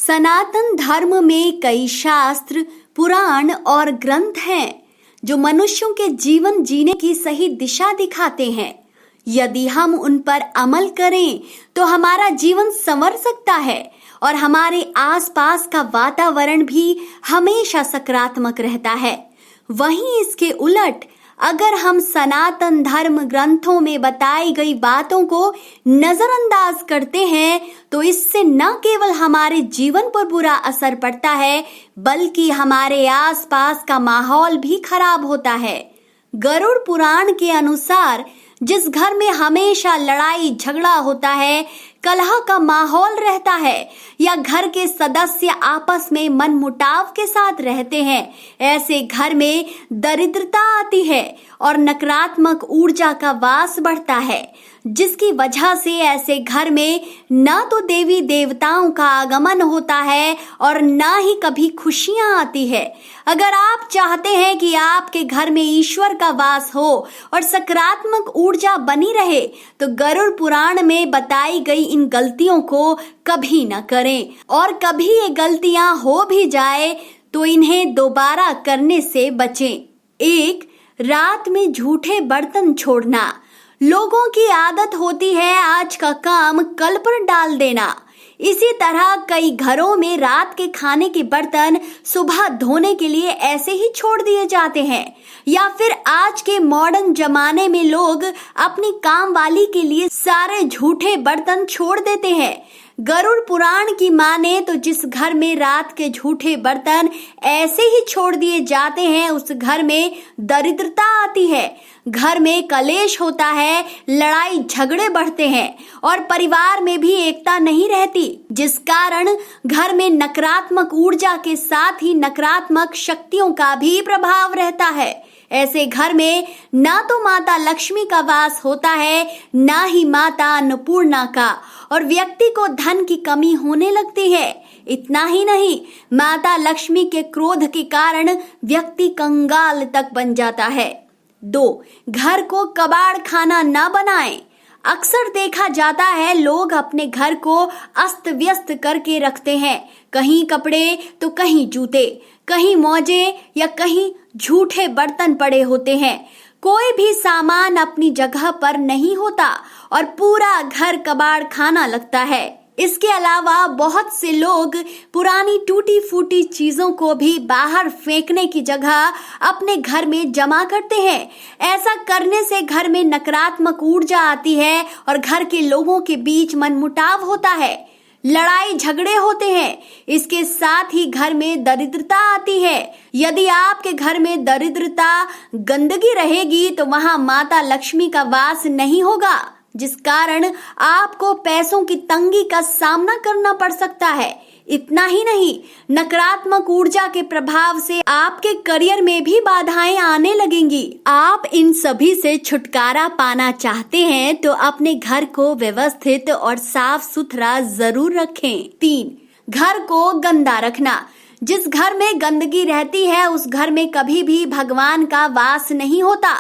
सनातन धर्म में कई शास्त्र, पुराण और ग्रंथ हैं जो मनुष्यों के जीवन जीने की सही दिशा दिखाते हैं। यदि हम उन पर अमल करें तो हमारा जीवन संवर सकता है और हमारे आसपास का वातावरण भी हमेशा सकारात्मक रहता है। वहीं इसके उलट अगर हम सनातन धर्म ग्रंथों में बताई गई बातों को नजरअंदाज करते हैं तो इससे न केवल हमारे जीवन पर बुरा असर पड़ता है बल्कि हमारे आसपास का माहौल भी खराब होता है। गरुड़ पुराण के अनुसार जिस घर में हमेशा लड़ाई झगड़ा होता है, कलह का माहौल रहता है या घर के सदस्य आपस में मनमुटाव के साथ रहते हैं, ऐसे घर में दरिद्रता आती है और नकारात्मक ऊर्जा का वास बढ़ता है, जिसकी वजह से ऐसे घर में न तो देवी देवताओं का आगमन होता है और न ही कभी खुशियां आती है। अगर आप चाहते हैं कि आपके घर में ईश्वर का वास हो और सकारात्मक ऊर्जा बनी रहे तो गरुड़ पुराण में बताई गई इन गलतियों को कभी न करें, और कभी ये गलतियां हो भी जाए तो इन्हें दोबारा करने से बचें। 1. रात में झूठे बर्तन छोड़ना। लोगों की आदत होती है आज का काम कल पर डाल देना। इसी तरह कई घरों में रात के खाने के बर्तन सुबह धोने के लिए ऐसे ही छोड़ दिए जाते हैं, या फिर आज के मॉडर्न जमाने में लोग अपनी काम वाली के लिए सारे झूठे बर्तन छोड़ देते हैं। गरुड़ पुराण की माने तो जिस घर में रात के झूठे बर्तन ऐसे ही छोड़ दिए जाते हैं उस घर में दरिद्रता आती है, घर में कलेश होता है, लड़ाई झगड़े बढ़ते हैं और परिवार में भी एकता नहीं रहती, जिस कारण घर में नकारात्मक ऊर्जा के साथ ही नकारात्मक शक्तियों का भी प्रभाव रहता है। ऐसे घर में ना तो माता लक्ष्मी का वास होता है ना ही माता अन्नपूर्णा का, और व्यक्ति को धन की कमी होने लगती है। इतना ही नहीं, माता लक्ष्मी के क्रोध के कारण व्यक्ति कंगाल तक बन जाता है। 2. घर को कबाड़ खाना न बनाएं। अक्सर देखा जाता है लोग अपने घर को अस्त व्यस्त करके रखते हैं, कहीं कपड़े तो कहीं जूते, कहीं मोजे या कहीं झूठे बर्तन पड़े होते हैं। कोई भी सामान अपनी जगह पर नहीं होता और पूरा घर कबाड़ खाना लगता है। इसके अलावा बहुत से लोग पुरानी टूटी फूटी चीजों को भी बाहर फेंकने की जगह अपने घर में जमा करते हैं। ऐसा करने से घर में नकारात्मक ऊर्जा आती है और घर के लोगों के बीच मनमुटाव होता है, लड़ाई झगड़े होते हैं। इसके साथ ही घर में दरिद्रता आती है। यदि आपके घर में दरिद्रता, गंदगी रहेगी तो वहां माता लक्ष्मी का वास नहीं होगा, जिस कारण आपको पैसों की तंगी का सामना करना पड़ सकता है। इतना ही नहीं, नकारात्मक ऊर्जा के प्रभाव से आपके करियर में भी बाधाएं आने लगेंगी। आप इन सभी से छुटकारा पाना चाहते हैं तो अपने घर को व्यवस्थित और साफ सुथरा जरूर रखें। 3. घर को गंदा रखना। जिस घर में गंदगी रहती है उस घर में कभी भी भगवान का वास नहीं होता।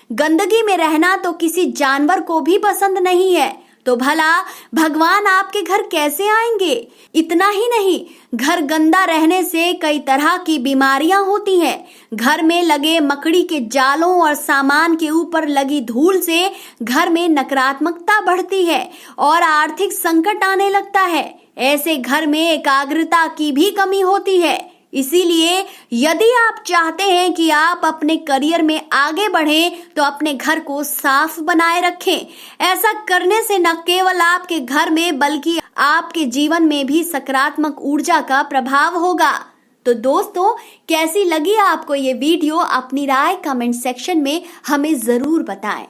गंदगी में रहना तो किसी जानवर को भी पसंद नहीं है, तो भला भगवान आपके घर कैसे आएंगे। इतना ही नहीं, घर गंदा रहने से कई तरह की बीमारियां होती हैं। घर में लगे मकड़ी के जालों और सामान के ऊपर लगी धूल से घर में नकारात्मकता बढ़ती है और आर्थिक संकट आने लगता है। ऐसे घर में एकाग्रता की भी कमी होती है। इसीलिए यदि आप चाहते हैं कि आप अपने करियर में आगे बढ़ें तो अपने घर को साफ बनाए रखें। ऐसा करने से न केवल आपके घर में बल्कि आपके जीवन में भी सकारात्मक ऊर्जा का प्रभाव होगा। तो दोस्तों, कैसी लगी आपको ये वीडियो? अपनी राय कमेंट सेक्शन में हमें जरूर बताएं।